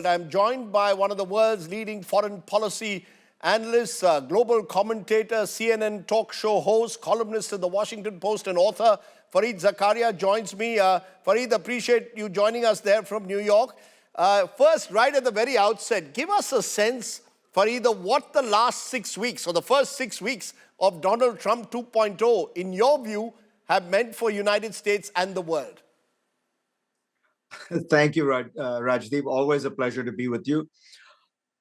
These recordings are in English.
world. I'm joined by one of the world's leading foreign policy analysts, global commentator, CNN talk show host, columnist in the Washington Post, and author. Fareed Zakaria joins me. Fareed, appreciate you joining us there from New York. First, right at the very outset, give us a sense, Fareed, of what the last 6 weeks, or the first 6 weeks of Donald Trump 2.0, in your view, have meant for United States and the world. Thank you, Rajdeep. Always a pleasure to be with you.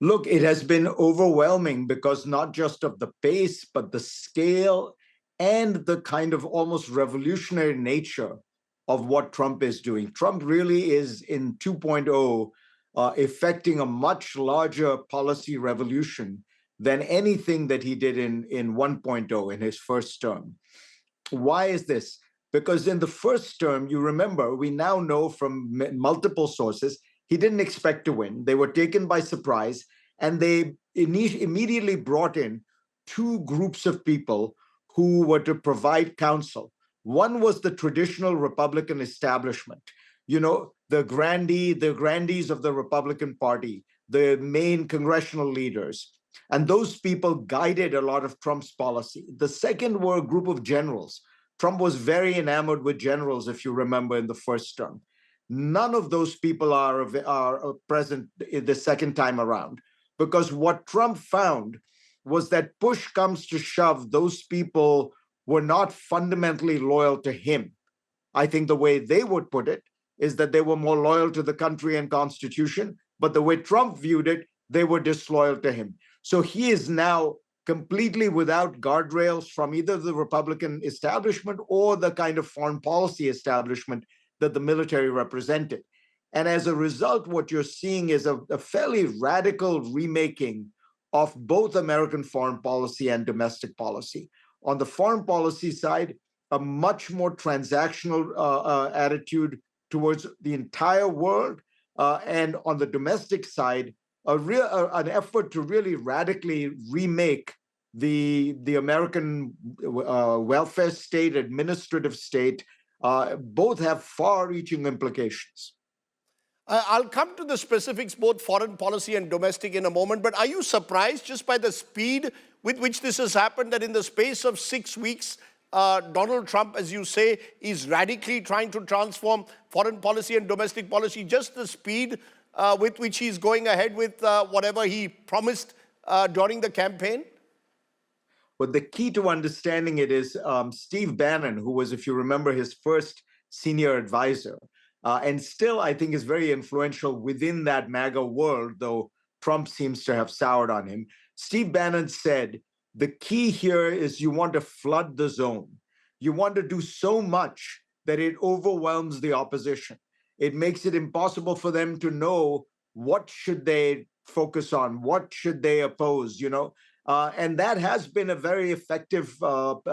Look, it has been overwhelming because not just of the pace, but the scale and the kind of almost revolutionary nature of what Trump is doing. Trump really is in 2.0 effecting a much larger policy revolution than anything that he did in 1.0 in his first term. Why is this? Because in the first term, you remember, we now know from multiple sources, he didn't expect to win. They were taken by surprise, and they immediately brought in two groups of people who were to provide counsel. One was the traditional Republican establishment, you know, the grandees of the Republican Party, the main congressional leaders. And those people guided a lot of Trump's policy. The second were a group of generals. Trump was very enamored with generals, if you remember, in the first term. None of those people are present the second time around, because what Trump found was that push comes to shove, those people were not fundamentally loyal to him. I think the way they would put it is that they were more loyal to the country and Constitution, but the way Trump viewed it, they were disloyal to him. So he is now completely without guardrails from either the Republican establishment or the kind of foreign policy establishment that the military represented. And as a result, what you're seeing is a fairly radical remaking of both American foreign policy and domestic policy. On the foreign policy side, a much more transactional attitude towards the entire world. And on the domestic side, an effort to really radically remake the American welfare state, administrative state. Both have far-reaching implications. I'll come to the specifics, both foreign policy and domestic, in a moment, but are you surprised just by the speed with which this has happened, that in the space of 6 weeks, Donald Trump, as you say, is radically trying to transform foreign policy and domestic policy, just the speed with which he's going ahead with whatever he promised during the campaign? But the key to understanding it is Steve Bannon, who was, if you remember, his first senior advisor, and still, I think, is very influential within that MAGA world, though Trump seems to have soured on him. Steve Bannon said, the key here is you want to flood the zone. You want to do so much that it overwhelms the opposition. It makes it impossible for them to know what should they focus on, what should they oppose, you know. And that has been a very effective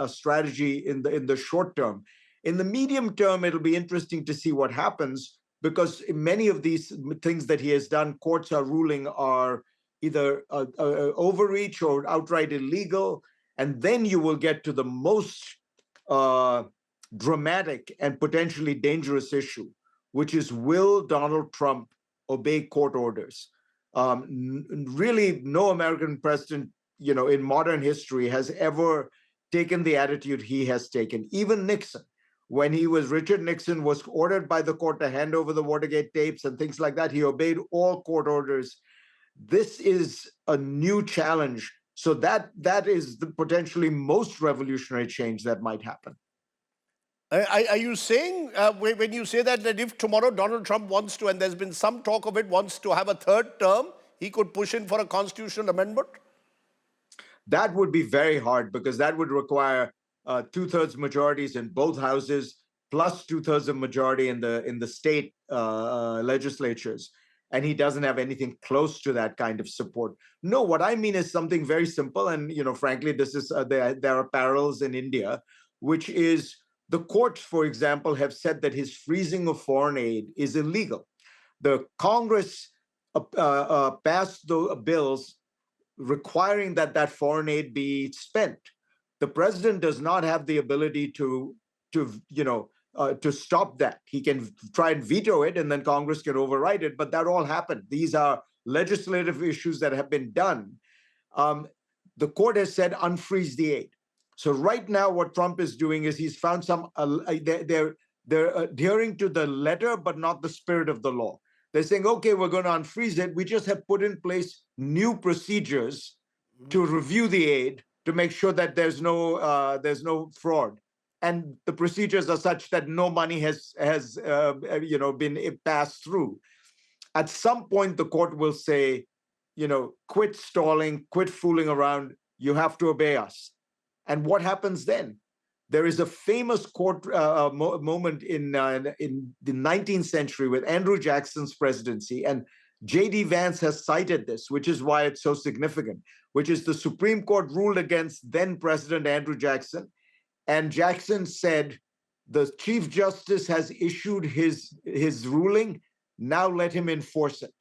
strategy in the short term. In the medium term, it'll be interesting to see what happens, because many of these things that he has done, courts are ruling are either overreach or outright illegal. And then you will get to the most dramatic and potentially dangerous issue, which is, will Donald Trump obey court orders? Really, no American president, you know, in modern history has ever taken the attitude he has taken. Even Nixon, when Richard Nixon was ordered by the court to hand over the Watergate tapes and things like that, he obeyed all court orders. This is a new challenge. So that is the potentially most revolutionary change that might happen. Are you saying, when you say that if tomorrow Donald Trump wants to, and there's been some talk of it, wants to have a third term, he could push in for a constitutional amendment? That would be very hard, because that would require two-thirds majorities in both houses, plus two-thirds of majority in the state legislatures. And he doesn't have anything close to that kind of support. No, what I mean is something very simple. And, you know, frankly, this is there are parallels in India, which is the courts, for example, have said that his freezing of foreign aid is illegal. The Congress passed the bills requiring that foreign aid be spent. The president does not have the ability to to stop that. He can try and veto it, and then Congress can override it. But that all happened. These are legislative issues that have been done. The court has said unfreeze the aid. So right now, what Trump is doing is he's found some. They're adhering to the letter, but not the spirit of the law. They're saying, okay, we're going to unfreeze it. We just have put in place new procedures to review the aid to make sure that there's no fraud. And the procedures are such that no money has been passed through. At some point, the court will say, quit stalling, quit fooling around. You have to obey us. And what happens then? There is a famous court moment in the 19th century with Andrew Jackson's presidency, and J.D. Vance has cited this, which is why it's so significant, which is the Supreme Court ruled against then President Andrew Jackson. And Jackson said, the Chief Justice has issued his ruling, now let him enforce it.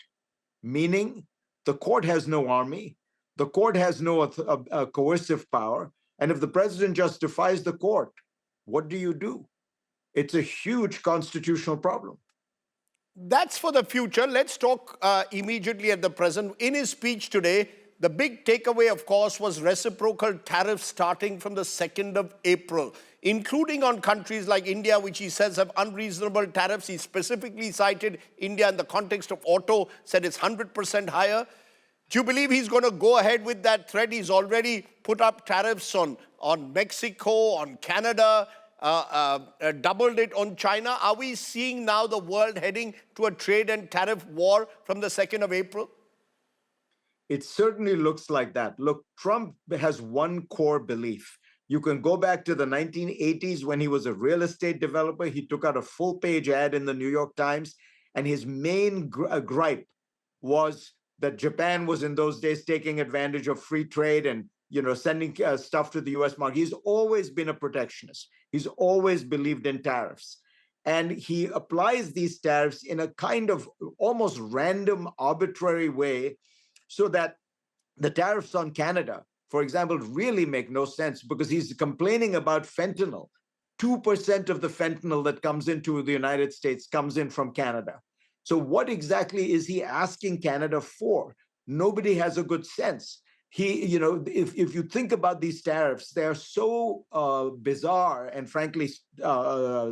Meaning, the court has no army, the court has no coercive power, and if the president just defies the court, what do? It's a huge constitutional problem. That's for the future. Let's talk immediately at the present. In his speech today, the big takeaway, of course, was reciprocal tariffs starting from the 2nd of April, including on countries like India, which he says have unreasonable tariffs. He specifically cited India in the context of auto, said it's 100% higher. Do you believe he's going to go ahead with that threat? He's already put up tariffs on Mexico, on Canada, doubled it on China. Are we seeing now the world heading to a trade and tariff war from the 2nd of April? It certainly looks like that. Look, Trump has one core belief. You can go back to the 1980s when he was a real estate developer. He took out a full-page ad in the New York Times, and his main gripe was that Japan was in those days taking advantage of free trade and sending stuff to the US market. He's always been a protectionist. He's always believed in tariffs. And he applies these tariffs in a kind of almost random, arbitrary way so that the tariffs on Canada, for example, really make no sense because he's complaining about fentanyl. 2% of the fentanyl that comes into the United States comes in from Canada. So what exactly is he asking Canada for? Nobody has a good sense. If you think about these tariffs, they're so bizarre and frankly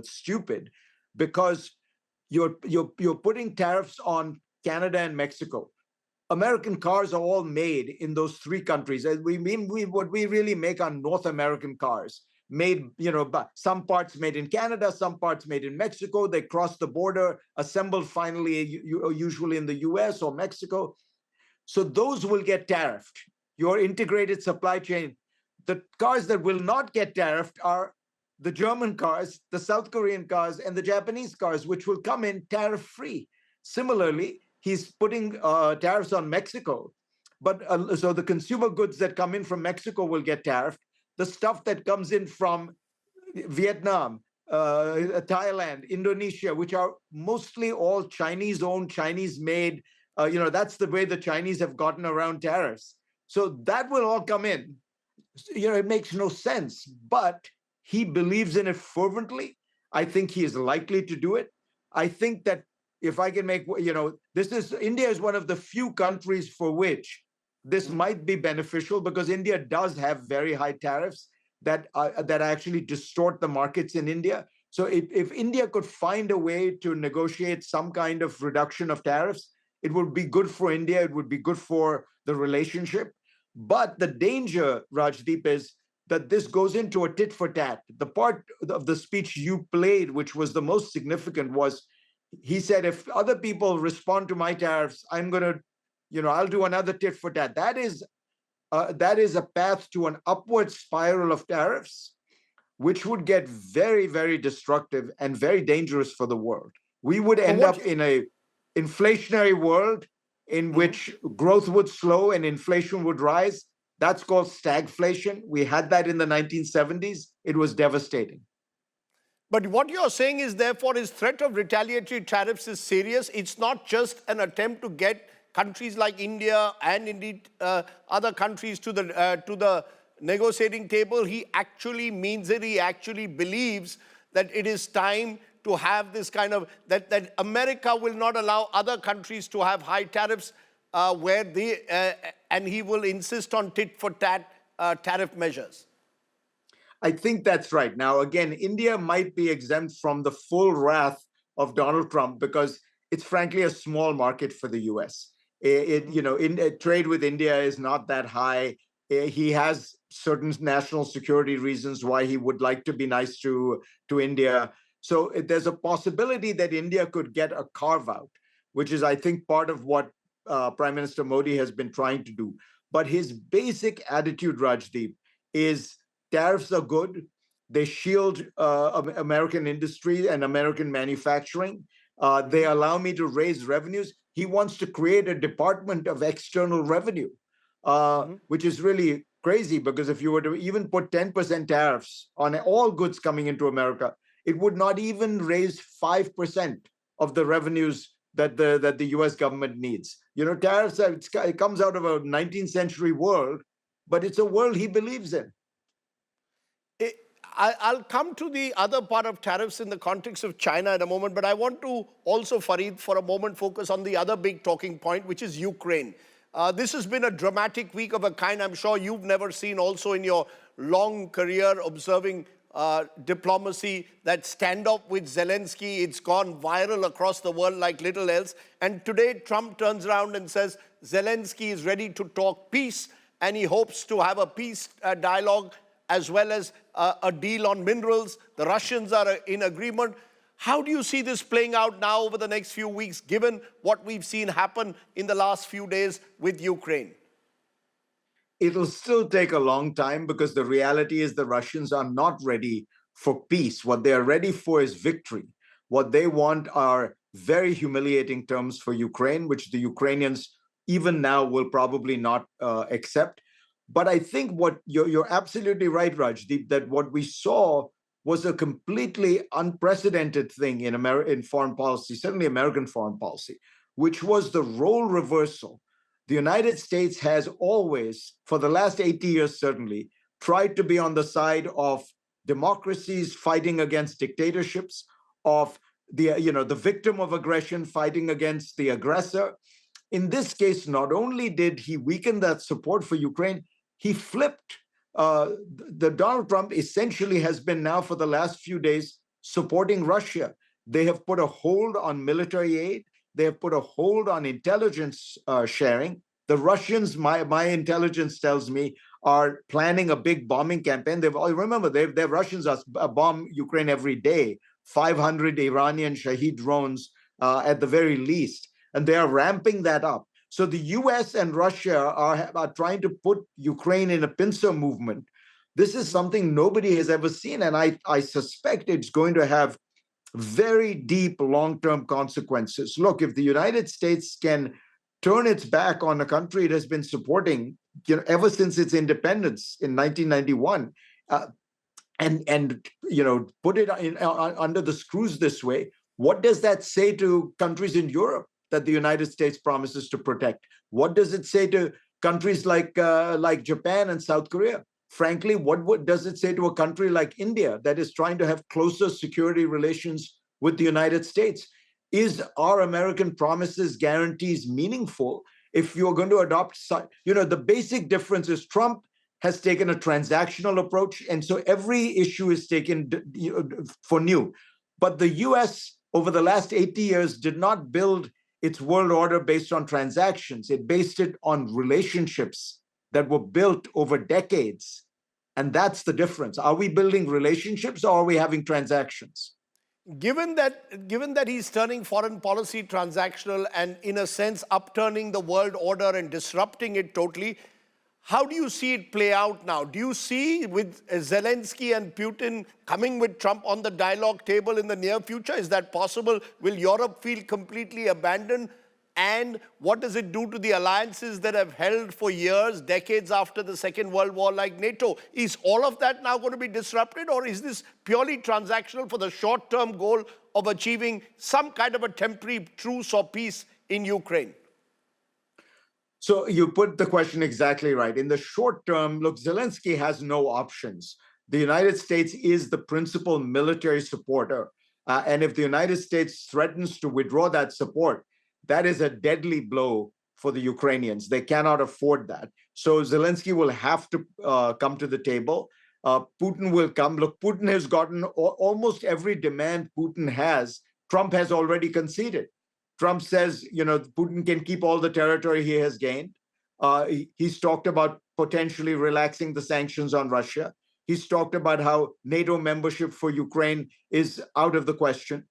stupid because you're putting tariffs on Canada and Mexico. American cars are all made in those three countries. What we really make are North American cars. Made, some parts made in Canada, some parts made in Mexico. They cross the border, assembled finally, usually in the US or Mexico. So those will get tariffed. Your integrated supply chain. The cars that will not get tariffed are the German cars, the South Korean cars, and the Japanese cars, which will come in tariff-free. Similarly, he's putting tariffs on Mexico. But so the consumer goods that come in from Mexico will get tariffed. The stuff that comes in from Vietnam, Thailand, Indonesia, which are mostly all Chinese-owned, Chinese-made, that's the way the Chinese have gotten around tariffs. So that will all come in. It makes no sense, but he believes in it fervently. I think he is likely to do it. I think that if I can make, India is one of the few countries for which this might be beneficial because India does have very high tariffs that actually distort the markets in India. So if India could find a way to negotiate some kind of reduction of tariffs, it would be good for India. It would be good for the relationship. But the danger, Rajdeep, is that this goes into a tit for tat. The part of the speech you played, which was the most significant, was he said, if other people respond to my tariffs, I'm going to, I'll do another tit for tat. That is a path to an upward spiral of tariffs, which would get very, very destructive and very dangerous for the world. We would end up in a inflationary world in which growth would slow and inflation would rise. That's called stagflation. We had that in the 1970s. It was devastating. But what you're saying is, therefore, his threat of retaliatory tariffs is serious. It's not just an attempt to get countries like India and indeed other countries to the negotiating table. He actually means it. He actually believes that it is time to have this kind of, that America will not allow other countries to have high tariffs and he will insist on tit for tat tariff measures? I think that's right. Now, again, India might be exempt from the full wrath of Donald Trump because it's frankly a small market for the U.S. Trade with India is not that high. He has certain national security reasons why he would like to be nice to India. So there's a possibility that India could get a carve out, which is, I think, part of what Prime Minister Modi has been trying to do. But his basic attitude, Rajdeep, is tariffs are good. They shield American industry and American manufacturing. They allow me to raise revenues. He wants to create a department of external revenue, which is really crazy because if you were to even put 10% tariffs on all goods coming into America, it would not even raise 5% of the revenues that the US government needs. Tariffs, it comes out of a 19th century world, but it's a world he believes in. I'll come to the other part of tariffs in the context of China in a moment, but I want to also, Fareed, for a moment focus on the other big talking point, which is Ukraine. This has been a dramatic week of a kind I'm sure you've never seen also in your long career observing diplomacy. That standoff with Zelensky, it's gone viral across the world like little else. And today Trump turns around and says Zelensky is ready to talk peace and he hopes to have a peace dialogue as well as a deal on minerals. The Russians are in agreement. How do you see this playing out now over the next few weeks, given what we've seen happen in the last few days with Ukraine? It'll still take a long time because the reality is the Russians are not ready for peace. What they're ready for is victory. What they want are very humiliating terms for Ukraine, which the Ukrainians even now will probably not accept. But I think what you're absolutely right, Rajdeep, that what we saw was a completely unprecedented thing in foreign policy, certainly American foreign policy, which was the role reversal. The United States has always, for the last 80 years certainly, tried to be on the side of democracies fighting against dictatorships, of the victim of aggression fighting against the aggressor. In this case, not only did he weaken that support for Ukraine, he flipped. The Donald Trump essentially has been now for the last few days supporting Russia. They have put a hold on military aid. They have put a hold on intelligence sharing. The Russians, my intelligence tells me, are planning a big bombing campaign. Remember, the Russians bomb Ukraine every day, 500 Iranian Shahed drones at the very least, and they are ramping that up. So the US and Russia are trying to put Ukraine in a pincer movement. This is something nobody has ever seen, and I suspect it's going to have very deep long-term consequences. Look, if the United States can turn its back on a country it has been supporting ever since its independence in 1991, and put it under the screws this way, what does that say to countries in Europe that the United States promises to protect? What does it say to countries like Japan and South Korea? Frankly, what does it say to a country like India that is trying to have closer security relations with the United States? Is our American promises, guarantees meaningful if you're going to adopt, the basic difference is Trump has taken a transactional approach, and so every issue is taken for new. But the US over the last 80 years did not build its world order based on transactions. It based it on relationships that were built over decades. And that's the difference. Are we building relationships or are we having transactions? Given that he's turning foreign policy transactional and in a sense upturning the world order and disrupting it totally, how do you see it play out now? Do you see with Zelensky and Putin coming with Trump on the dialogue table in the near future? Is that possible? Will Europe feel completely abandoned? And what does it do to the alliances that have held for years, decades after the Second World War, like NATO? Is all of that now going to be disrupted, or is this purely transactional for the short-term goal of achieving some kind of a temporary truce or peace in Ukraine? So you put the question exactly right. In the short term, look, Zelensky has no options. the United States is the principal military supporter. And if the United States threatens to withdraw that support, that is a deadly blow for the Ukrainians. They cannot afford that. So Zelensky will have to come to the table. Putin will come. Look, Putin has gotten almost every demand Putin has. Trump has already conceded. Trump says, Putin can keep all the territory he has gained. He's talked about potentially relaxing the sanctions on Russia. He's talked about how NATO membership for Ukraine is out of the question.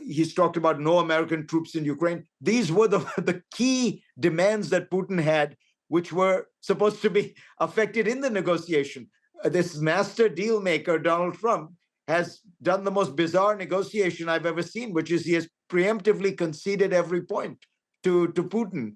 He's talked about no American troops in Ukraine. These were the key demands that Putin had, which were supposed to be affected in the negotiation. This master deal maker, Donald Trump, has done the most bizarre negotiation I've ever seen, which is he has preemptively conceded every point to Putin.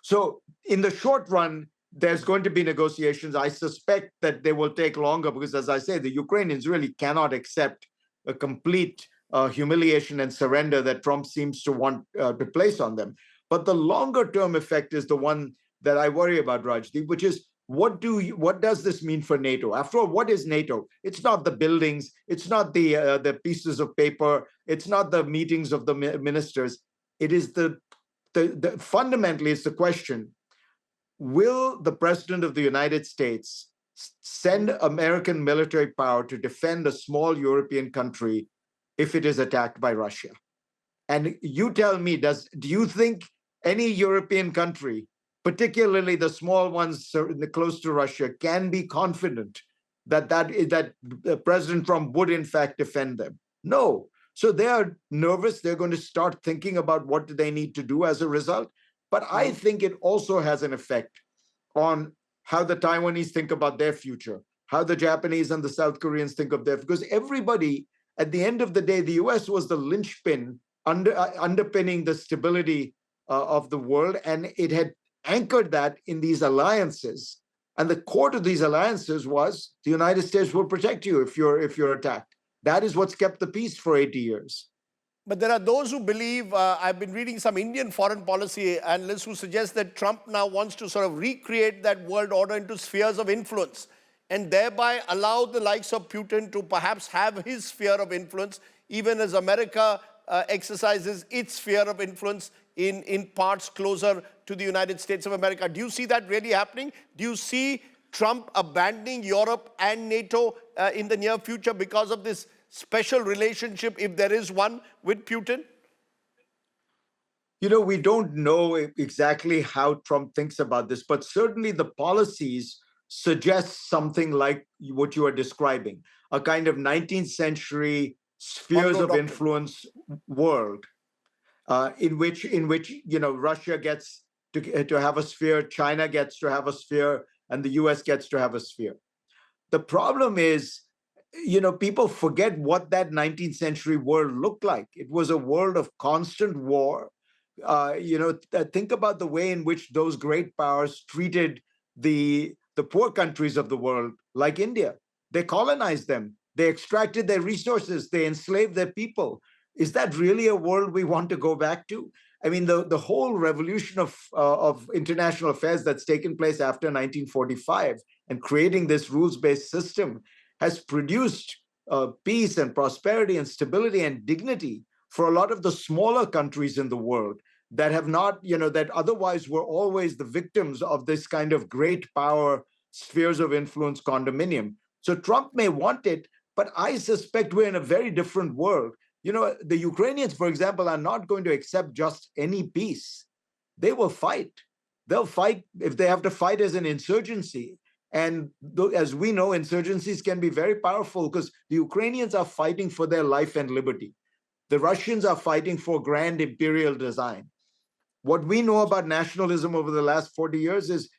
So in the short run, there's going to be negotiations. I suspect that they will take longer because, as I say, the Ukrainians really cannot accept a complete humiliation and surrender that Trump seems to want to place on them. But the longer term effect is the one that I worry about, Rajdeep, which is what does this mean for NATO? After all, what is NATO? It's not the buildings, it's not the pieces of paper, it's not the meetings of the ministers. It is the fundamentally it's the question: will the president of the United States send American military power to defend a small European country if it is attacked by Russia? And you tell me, do you think any European country, particularly the small ones close to Russia, can be confident that President Trump would in fact defend them? No. So they are nervous. They're going to start thinking about what do they need to do as a result. But I think it also has an effect on how the Taiwanese think about their future, how the Japanese and the South Koreans think of their, because everybody, at the end of the day, the US was the linchpin underpinning the stability of the world, and it had anchored that in these alliances. And the core to these alliances was the United States will protect you if you're attacked. That is what's kept the peace for 80 years. But there are those who believe, I've been reading some Indian foreign policy analysts who suggest that Trump now wants to sort of recreate that world order into spheres of influence and thereby allow the likes of Putin to perhaps have his sphere of influence, even as America exercises its sphere of influence in parts closer to the United States of America. Do you see that really happening? Do you see Trump abandoning Europe and NATO in the near future because of this special relationship, if there is one, with Putin? We don't know exactly how Trump thinks about this, but certainly the policies suggest something like what you are describing, a kind of 19th century spheres of influence world in which Russia gets to have a sphere, China gets to have a sphere, and the US gets to have a sphere. The problem is, people forget what that 19th century world looked like. It was a world of constant war. Think about the way in which those great powers treated the poor countries of the world, like India. They colonized them. They extracted their resources. They enslaved their people. Is that really a world we want to go back to? I mean, the whole revolution of international affairs that's taken place after 1945 and creating this rules-based system has produced peace and prosperity and stability and dignity for a lot of the smaller countries in the world that have not, that otherwise were always the victims of this kind of great power spheres of influence condominium. So Trump may want it, but I suspect we're in a very different world. The Ukrainians, for example, are not going to accept just any peace. They will fight. They'll fight if they have to fight as an insurgency. And as we know, insurgencies can be very powerful because the Ukrainians are fighting for their life and liberty. The Russians are fighting for grand imperial design. What we know about nationalism over the last 40 years is,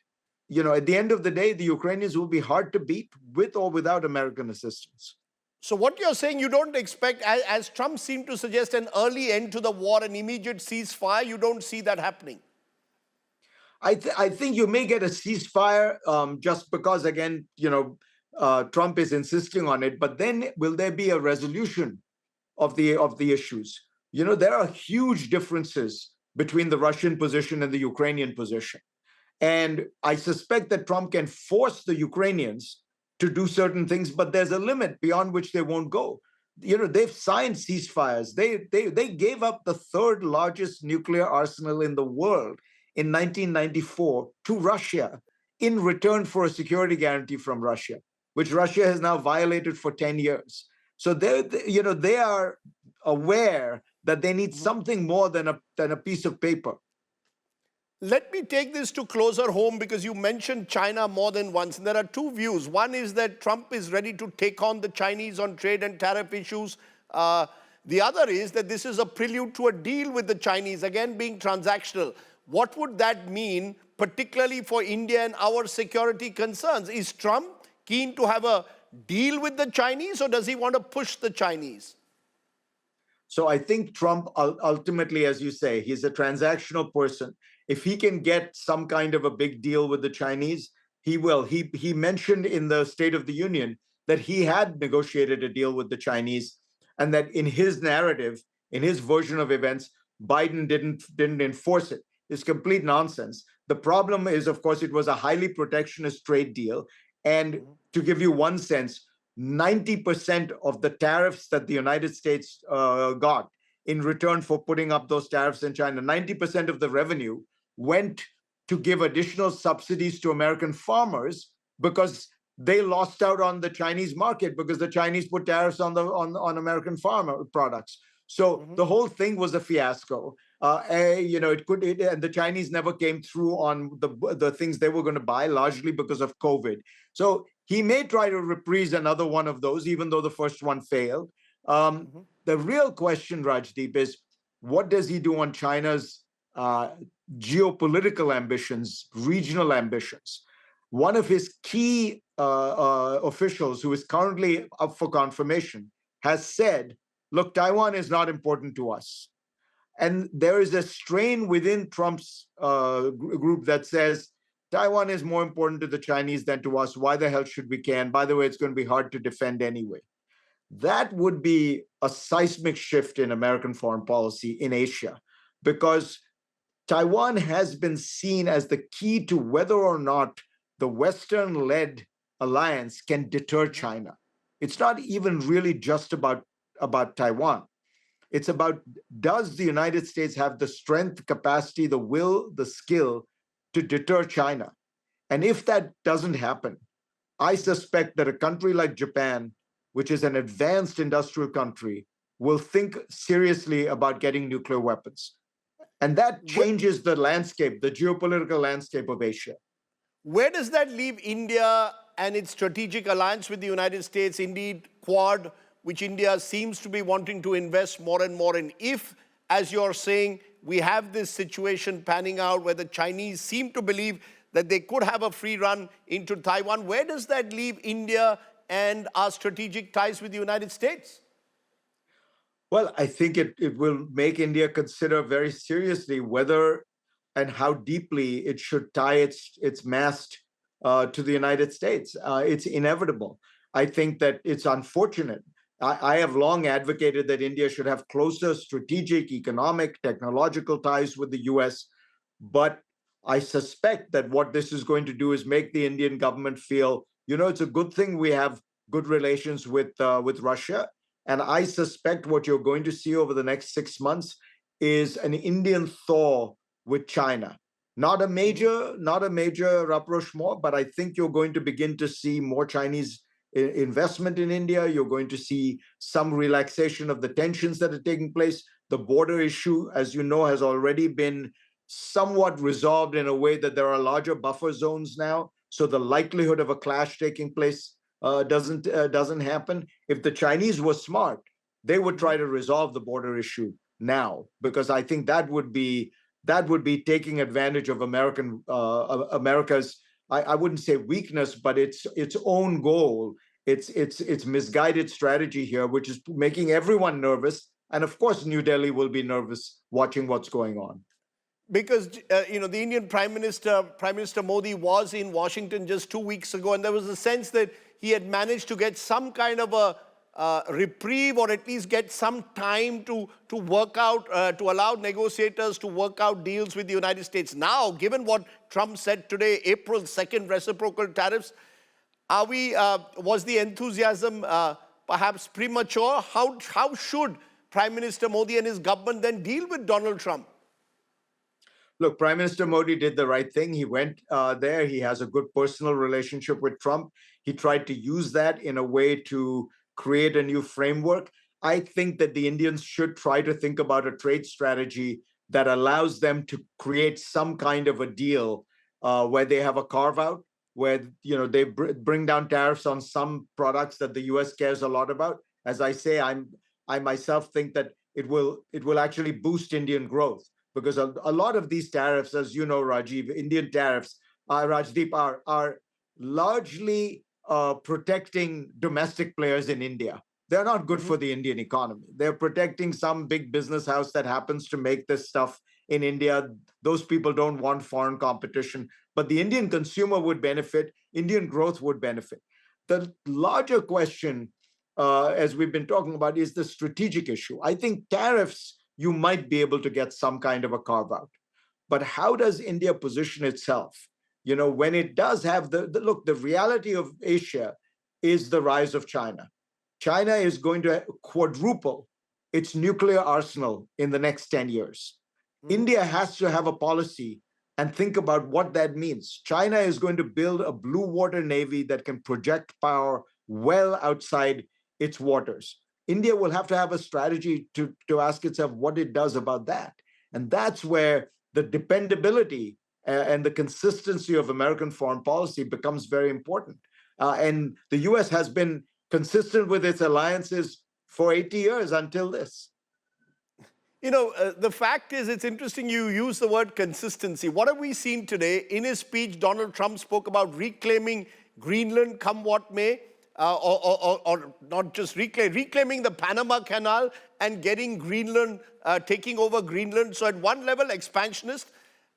at the end of the day, the Ukrainians will be hard to beat with or without American assistance. So what you're saying, you don't expect, as Trump seemed to suggest, an early end to the war, an immediate ceasefire. You don't see that happening? I think you may get a ceasefire just because, again, Trump is insisting on it. But then will there be a resolution of the issues? There are huge differences between the Russian position and the Ukrainian position. And I suspect that Trump can force the Ukrainians to do certain things, but there's a limit beyond which they won't go. They've signed ceasefires. They gave up the third largest nuclear arsenal in the world in 1994 to Russia in return for a security guarantee from Russia, which Russia has now violated for 10 years. So they are aware that they need something more than a piece of paper. Let me take this to closer home because you mentioned China more than once. And there are two views. One is that Trump is ready to take on the Chinese on trade and tariff issues. The other is that this is a prelude to a deal with the Chinese, again being transactional. What would that mean, particularly for India and our security concerns? Is Trump keen to have a deal with the Chinese, or does he want to push the Chinese? So I think Trump ultimately, as you say, he's a transactional person. If he can get some kind of a big deal with the Chinese, he will. He mentioned in the State of the Union that he had negotiated a deal with the Chinese, and that in his narrative, in his version of events, Biden didn't enforce it. It's complete nonsense. The problem is, of course, it was a highly protectionist trade deal. And to give you one sense, 90% of the tariffs that the United States got in return for putting up those tariffs in China, 90% of the revenue went to give additional subsidies to American farmers because they lost out on the Chinese market because the Chinese put tariffs on American farmer products. So the whole thing was a fiasco. And the Chinese never came through on the things they were going to buy, largely because of COVID. So he may try to reprise another one of those, even though the first one failed. The real question, Rajdeep, is what does he do on China's geopolitical ambitions, regional ambitions? One of his key officials, who is currently up for confirmation, has said, look, Taiwan is not important to us. And there is a strain within Trump's group that says, Taiwan is more important to the Chinese than to us. Why the hell should we care? And by the way, it's going to be hard to defend anyway. That would be a seismic shift in American foreign policy in Asia, because Taiwan has been seen as the key to whether or not the Western-led alliance can deter China. It's not even really just about Taiwan. It's about, does the United States have the strength, capacity, the will, the skill to deter China? And if that doesn't happen, I suspect that a country like Japan, which is an advanced industrial country, will think seriously about getting nuclear weapons. And that changes the landscape, the geopolitical landscape of Asia. Where does that leave India and its strategic alliance with the United States, indeed Quad, which India seems to be wanting to invest more and more in? If, as you're saying, we have this situation panning out where the Chinese seem to believe that they could have a free run into Taiwan, where does that leave India and our strategic ties with the United States? Well, I think it will make India consider very seriously whether and how deeply it should tie its mast to the United States. It's inevitable. I think that it's unfortunate. I have long advocated that India should have closer strategic, economic, technological ties with the US. But I suspect that what this is going to do is make the Indian government feel, it's a good thing we have good relations with Russia. And I suspect what you're going to see over the next 6 months is an Indian thaw with China. Not a major rapprochement, but I think you're going to begin to see more Chinese investment in India. You're going to see some relaxation of the tensions that are taking place. The border issue, as you know, has already been somewhat resolved in a way that there are larger buffer zones now. So the likelihood of a clash taking place doesn't happen. If the Chinese were smart, they would try to resolve the border issue now, because I think that would be taking advantage of America's, I wouldn't say weakness, but its own goal, its misguided strategy here, which is making everyone nervous. And of course, New Delhi will be nervous watching what's going on. Because, the Indian Prime Minister Modi was in Washington just 2 weeks ago, and there was a sense that he had managed to get some kind of a reprieve, or at least get some time to work out, to allow negotiators to work out deals with the United States. Now, given what Trump said today, April 2nd, reciprocal tariffs, Was the enthusiasm perhaps premature? How should Prime Minister Modi and his government then deal with Donald Trump? Look, Prime Minister Modi did the right thing. He went there. He has a good personal relationship with Trump. He tried to use that in a way to create a new framework. I think that the Indians should try to think about a trade strategy that allows them to create some kind of a deal where they have a carve out, where they bring down tariffs on some products that the U.S. cares a lot about. As I say, I myself think that it will actually boost Indian growth, because a lot of these tariffs, as you know, Rajiv, Indian tariffs, Rajdeep, are largely protecting domestic players in India. They're not good for the Indian economy. They're protecting some big business house that happens to make this stuff in India. Those people don't want foreign competition, but the Indian consumer would benefit. Indian growth would benefit. The larger question, as we've been talking about, is the strategic issue. I think tariffs, you might be able to get some kind of a carve out. But how does India position itself? When it does have look, the reality of Asia is the rise of China. China is going to quadruple its nuclear arsenal in the next 10 years. India has to have a policy and think about what that means. China is going to build a blue water navy that can project power well outside its waters. India will have to have a strategy to ask itself what it does about that. And that's where the dependability and the consistency of American foreign policy becomes very important. And the US has been consistent with its alliances for 80 years until this. The fact is, it's interesting you use the word consistency. What have we seen today? In his speech, Donald Trump spoke about reclaiming Greenland come what may, or not just reclaiming the Panama Canal and getting Greenland, taking over Greenland. So at one level, expansionist.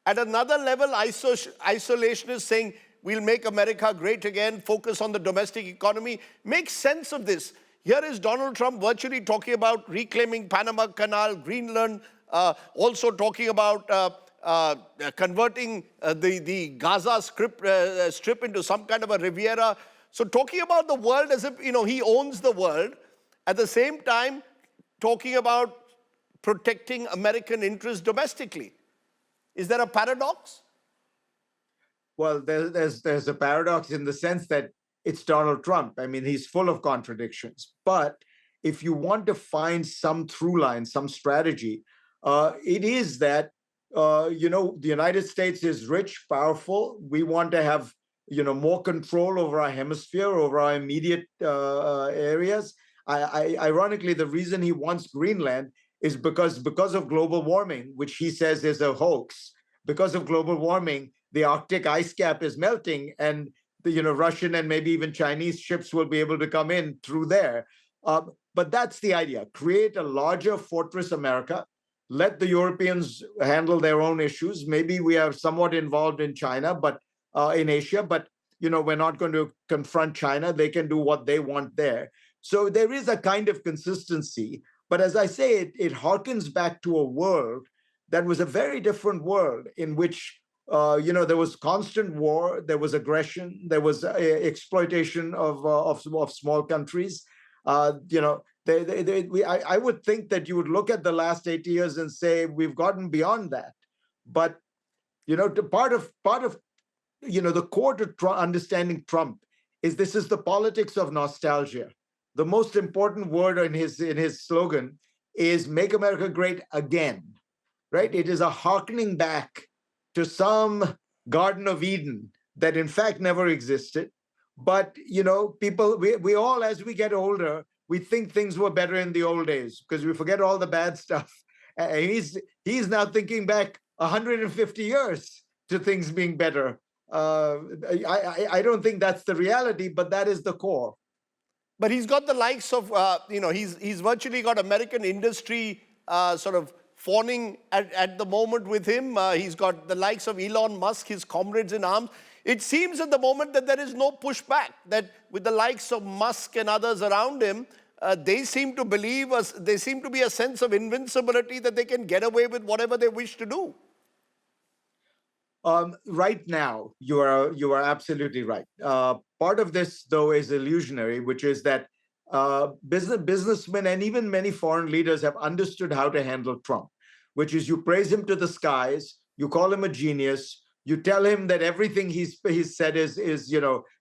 At another level, isolationist, saying, we'll make America great again, focus on the domestic economy. Make sense of this. Here is Donald Trump virtually talking about reclaiming Panama Canal, Greenland, also talking about converting the Gaza strip into some kind of a Riviera. So talking about the world as if, he owns the world. At the same time, talking about protecting American interests domestically. Is there a paradox? Well, there's a paradox in the sense that it's Donald Trump. I mean, he's full of contradictions. But if you want to find some through line, some strategy, it is that, the United States is rich, powerful. We want to have, more control over our hemisphere, over our immediate areas. Ironically, the reason he wants Greenland is because of global warming, which he says is a hoax. Because of global warming, the Arctic ice cap is melting, and the Russian and maybe even Chinese ships will be able to come in through there. But that's the idea: create a larger fortress America. Let the Europeans handle their own issues. Maybe we are somewhat involved in China, but in Asia. But we're not going to confront China. They can do what they want there. So there is a kind of consistency. But as I say, it harkens back to a world that was a very different world in which there was constant war, there was aggression, there was exploitation of small countries. I would think that you would look at the last 80 years and say we've gotten beyond that. But part of the core to understanding Trump is this is the politics of nostalgia. The most important word in his slogan is "Make America Great Again." Right? It is a hearkening back to some Garden of Eden that in fact never existed. But, people, we all, as we get older, we think things were better in the old days because we forget all the bad stuff. And he's now thinking back 150 years to things being better. I don't think that's the reality, but that is the core. But he's got the likes of, he's virtually got American industry sort of fawning at the moment with him. He's got the likes of Elon Musk, his comrades in arms. It seems at the moment that there is no pushback, that with the likes of Musk and others around him, they seem to believe, there seem to be a sense of invincibility that they can get away with whatever they wish to do. Right now, you are absolutely right. Part of this, though, is illusionary, which is that businessmen and even many foreign leaders have understood how to handle Trump, which is you praise him to the skies, you call him a genius, you tell him that everything he's said is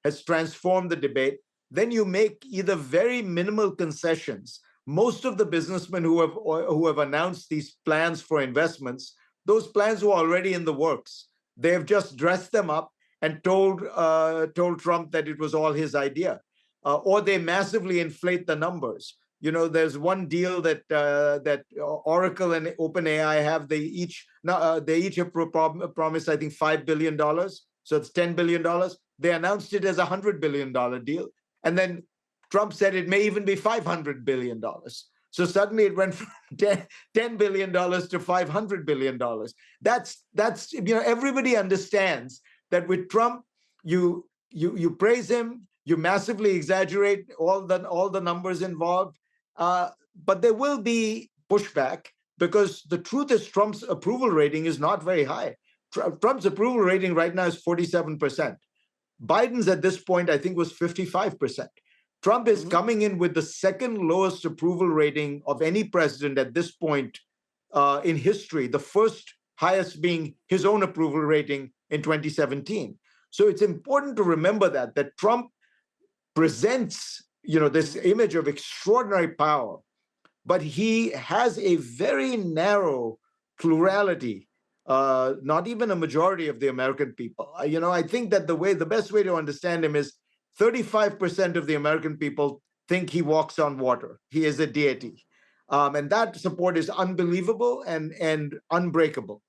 has transformed the debate. Then you make either very minimal concessions. Most of the businessmen who have announced these plans for investments, those plans were already in the works. They've just dressed them up and told Trump that it was all his idea, or they massively inflate the numbers. There's one deal that Oracle and OpenAI have. They each have promised, I think, $5 billion. So it's $10 billion. They announced it as $100 billion deal, and then Trump said it may even be $500 billion. So suddenly it went from $10 billion to $500 billion. That's everybody understands that with Trump, you praise him, you massively exaggerate all the numbers involved, but there will be pushback because the truth is Trump's approval rating is not very high. Trump's approval rating right now is 47%. Biden's at this point, I think, was 55%. Trump is coming in with the second lowest approval rating of any president at this point in history, the first highest being his own approval rating in 2017. So it's important to remember that Trump presents, this image of extraordinary power, but he has a very narrow plurality, not even a majority of the American people. I think that the best way to understand him is 35% of the American people think he walks on water. He is a deity. And that support is unbelievable and unbreakable.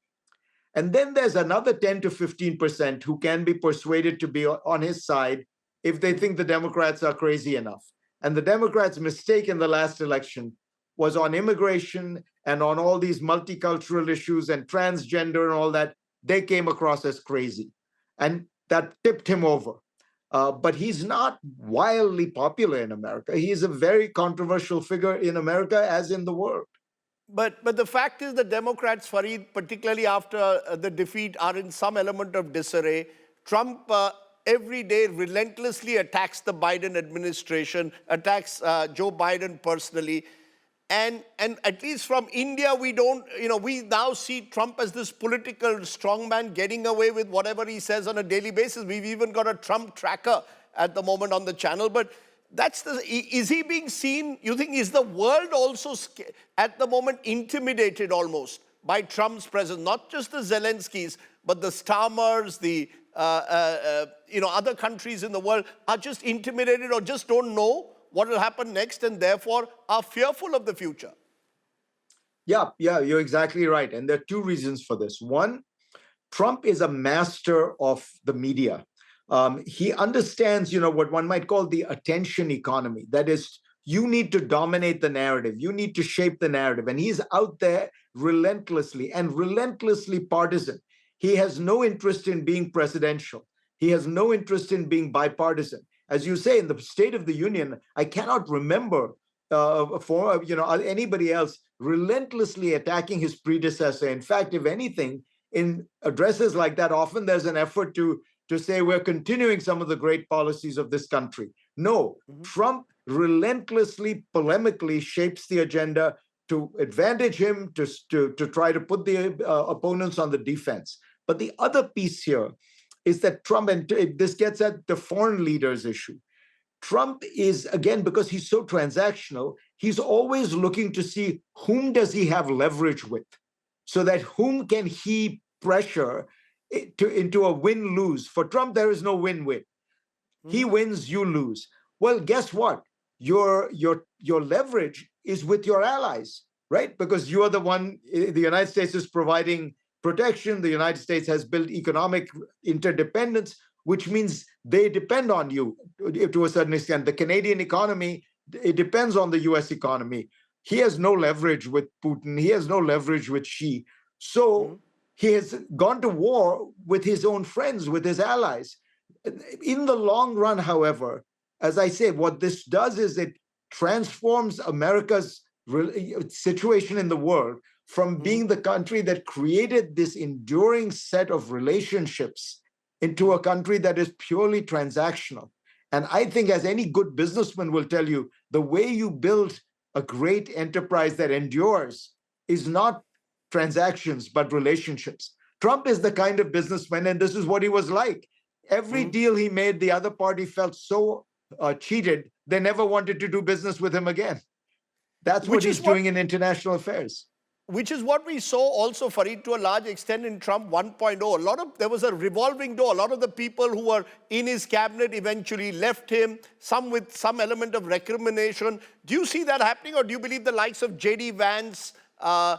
And then there's another 10 to 15% who can be persuaded to be on his side if they think the Democrats are crazy enough. And the Democrats' mistake in the last election was on immigration and on all these multicultural issues and transgender and all that. They came across as crazy. And that tipped him over. But he's not wildly popular in America. He is a very controversial figure in America, as in the world. But the fact is the Democrats, Fareed, particularly after the defeat, are in some element of disarray. Trump every day relentlessly attacks the Biden administration, attacks Joe Biden personally. And at least from India, we now see Trump as this political strongman getting away with whatever he says on a daily basis. We've even got a Trump tracker at the moment on the channel. But is he being seen, you think, is the world also at the moment intimidated almost by Trump's presence? Not just the Zelenskys, but the Starmers, the other countries in the world are just intimidated or just don't know what will happen next and therefore are fearful of the future. Yeah, you're exactly right. And there are two reasons for this. One, Trump is a master of the media. He understands, what one might call the attention economy. That is, you need to dominate the narrative. You need to shape the narrative. And he's out there relentlessly partisan. He has no interest in being presidential. He has no interest in being bipartisan. As you say, in the State of the Union, I cannot remember anybody else relentlessly attacking his predecessor. In fact, if anything, in addresses like that, often there's an effort to say we're continuing some of the great policies of this country. No, Trump relentlessly, polemically shapes the agenda to advantage him, to try to put the opponents on the defense. But the other piece here is that Trump, and this gets at the foreign leaders issue. Trump is, again, because he's so transactional, he's always looking to see whom does he have leverage with, so that whom can he pressure into a win-lose. For Trump, there is no win-win. He wins, you lose. Well, guess what? Your leverage is with your allies, right? Because you are the one, the United States is providing protection. The United States has built economic interdependence, which means they depend on you to a certain extent. The Canadian economy, it depends on the US economy. He has no leverage with Putin. He has no leverage with Xi. So he has gone to war with his own friends, with his allies. In the long run, however, as I say, what this does is it transforms America's situation in the world from being the country that created this enduring set of relationships into a country that is purely transactional. And I think, as any good businessman will tell you, the way you build a great enterprise that endures is not transactions, but relationships. Trump is the kind of businessman, and this is what he was like. Every deal he made, the other party felt so cheated, they never wanted to do business with him again. That's what Which is he's doing in international affairs. Which is what we saw also, Fareed, to a large extent in Trump 1.0. There was a revolving door. A lot of the people who were in his cabinet eventually left him, some with some element of recrimination. Do you see that happening, or do you believe the likes of J.D. Vance, the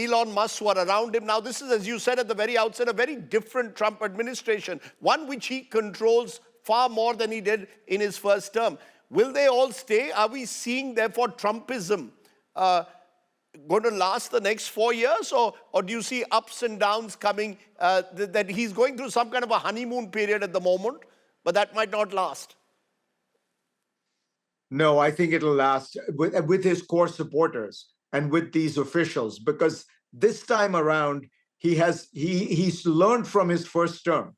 Elon Musk who are around him? Now, this is, as you said at the very outset, a very different Trump administration, one which he controls far more than he did in his first term. Will they all stay? Are we seeing, therefore, Trumpism going to last the next 4 years, or do you see ups and downs coming, that he's going through some kind of a honeymoon period at the moment, but that might not last? No, I think it'll last with his core supporters and with these officials, because this time around, he's learned from his first term.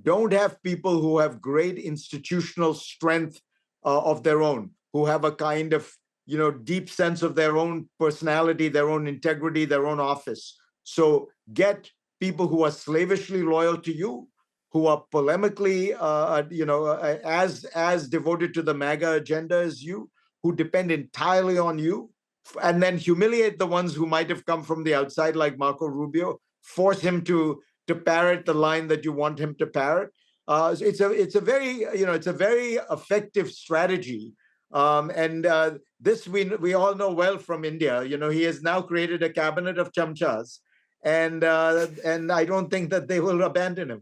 Don't have people who have great institutional strength of their own, who have a kind of deep sense of their own personality, their own integrity, their own office. So get people who are slavishly loyal to you, who are polemically, as devoted to the MAGA agenda as you, who depend entirely on you, and then humiliate the ones who might have come from the outside, like Marco Rubio, force him to parrot the line that you want him to parrot. It's a very effective strategy. This we all know well from India. He has now created a cabinet of chamchas, and I don't think that they will abandon him.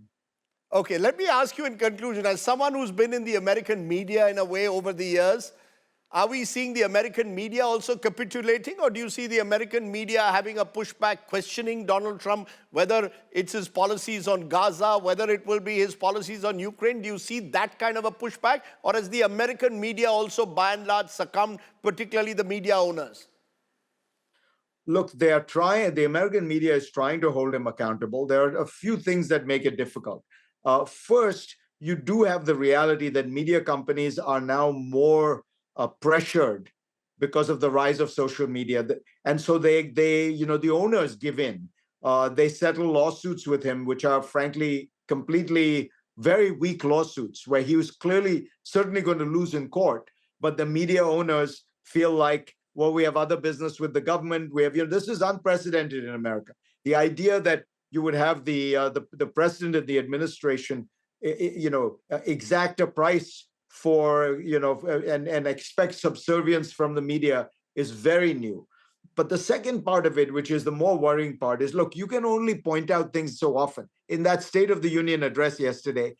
Okay, let me ask you in conclusion, as someone who's been in the American media in a way over the years, are we seeing the American media also capitulating, or do you see the American media having a pushback, questioning Donald Trump, whether it's his policies on Gaza, whether it will be his policies on Ukraine? Do you see that kind of a pushback, or has the American media also by and large succumbed, particularly the media owners? Look, the American media is trying to hold him accountable. There are a few things that make it difficult. First, you do have the reality that media companies are now more pressured because of the rise of social media, and so the owners give in. They settle lawsuits with him, which are frankly completely very weak lawsuits, where he was certainly going to lose in court. But the media owners feel like, well, we have other business with the government. We have, this is unprecedented in America. The idea that you would have the president of the administration, exact a price for, and expect subservience from the media is very new. But the second part of it, which is the more worrying part, is, look, you can only point out things so often. In that State of the Union address yesterday,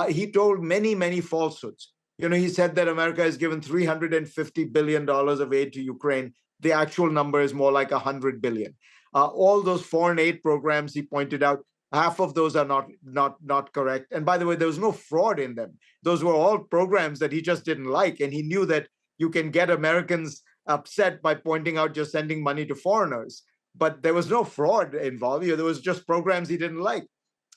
he told many, many falsehoods. He said that America has given $350 billion of aid to Ukraine. The actual number is more like $100 billion. All those foreign aid programs, he pointed out, half of those are not correct. And by the way, there was no fraud in them. Those were all programs that he just didn't like. And he knew that you can get Americans upset by pointing out just sending money to foreigners. But there was no fraud involved. There was just programs he didn't like.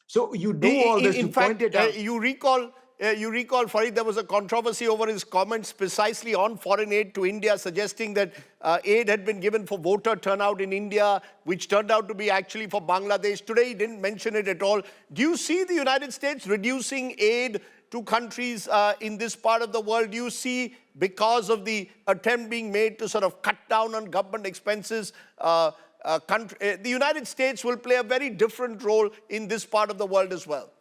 So you do all this. In fact, you recall, Fareed, there was a controversy over his comments precisely on foreign aid to India, suggesting that aid had been given for voter turnout in India, which turned out to be actually for Bangladesh. Today, he didn't mention it at all. Do you see the United States reducing aid to countries in this part of the world? Do you see, because of the attempt being made to sort of cut down on government expenses, the United States will play a very different role in this part of the world as well?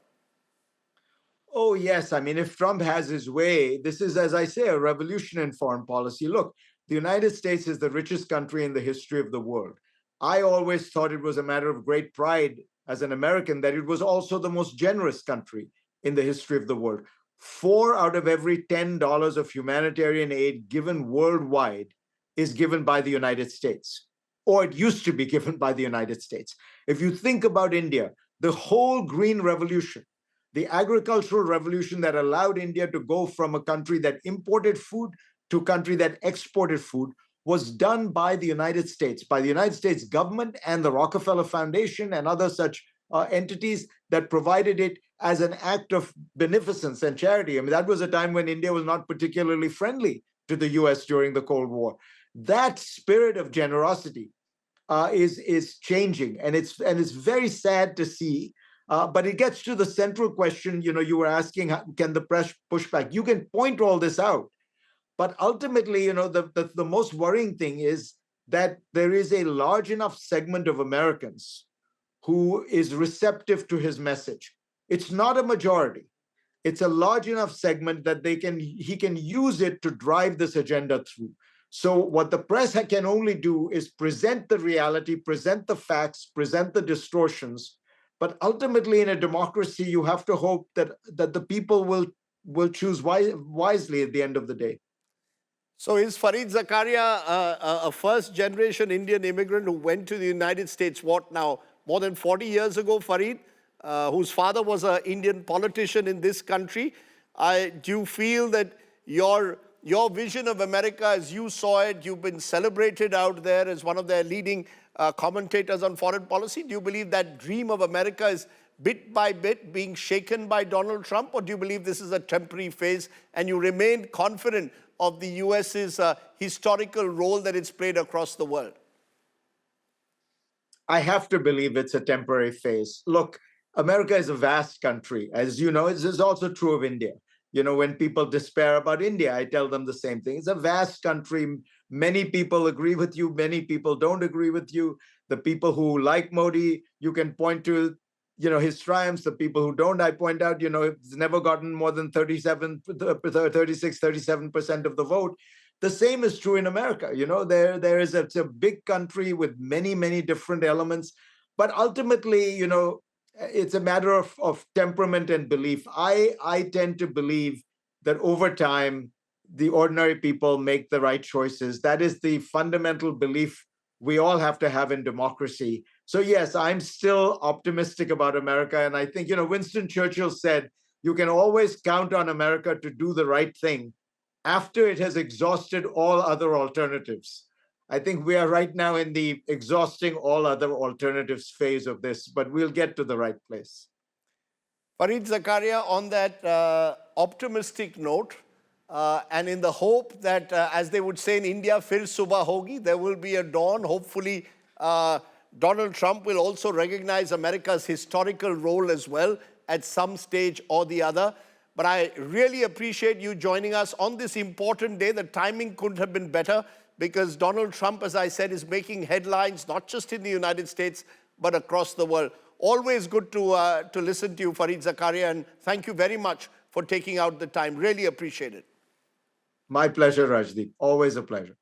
Oh, yes. I mean, if Trump has his way, this is, as I say, a revolution in foreign policy. Look, the United States is the richest country in the history of the world. I always thought it was a matter of great pride as an American that it was also the most generous country in the history of the world. 4 out of every $10 of humanitarian aid given worldwide is given by the United States, or it used to be given by the United States. If you think about India, the whole green revolution, the agricultural revolution that allowed India to go from a country that imported food to a country that exported food, was done by the United States, by the United States government and the Rockefeller Foundation and other such entities that provided it as an act of beneficence and charity. I mean, that was a time when India was not particularly friendly to the US during the Cold War. That spirit of generosity is changing, and it's very sad to see. But it gets to the central question. You were asking, can the press push back? You can point all this out, but ultimately, the most worrying thing is that there is a large enough segment of Americans who is receptive to his message. It's not a majority. It's a large enough segment that he can use it to drive this agenda through. So what the press can only do is present the reality, present the facts, present the distortions. But ultimately, in a democracy, you have to hope that the people will choose wisely at the end of the day. So is Fareed Zakaria a first-generation Indian immigrant who went to the United States, what now, more than 40 years ago, Fareed, whose father was an Indian politician in this country? Do you feel that your vision of America as you saw it, you've been celebrated out there as one of their leading commentators on foreign policy? Do you believe that dream of America is bit by bit being shaken by Donald Trump, or do you believe this is a temporary phase and you remain confident of the US's historical role that it's played across the world? I have to believe it's a temporary phase. Look, America is a vast country. As you know, this is also true of India. When people despair about India, I tell them the same thing. It's a vast country. Many people agree with you. Many people don't agree with you. The people who like Modi, you can point to, his triumphs. The people who don't, I point out, it's never gotten more than 36, 37% of the vote. The same is true in America. It's a big country with many, many different elements. But ultimately, it's a matter of temperament and belief. I tend to believe that over time, the ordinary people make the right choices. That is the fundamental belief we all have to have in democracy. So yes, I'm still optimistic about America. And I think, Winston Churchill said, you can always count on America to do the right thing after it has exhausted all other alternatives. I think we are right now in the exhausting all other alternatives phase of this, but we'll get to the right place. Fareed Zakaria, on that optimistic note, and in the hope that, as they would say in India, fir subah hogi, there will be a dawn. Hopefully, Donald Trump will also recognize America's historical role as well at some stage or the other. But I really appreciate you joining us on this important day. The timing couldn't have been better, because Donald Trump, as I said, is making headlines, not just in the United States, but across the world. Always good to listen to you, Fareed Zakaria, and thank you very much for taking out the time. Really appreciate it. My pleasure, Rajdeep. Always a pleasure.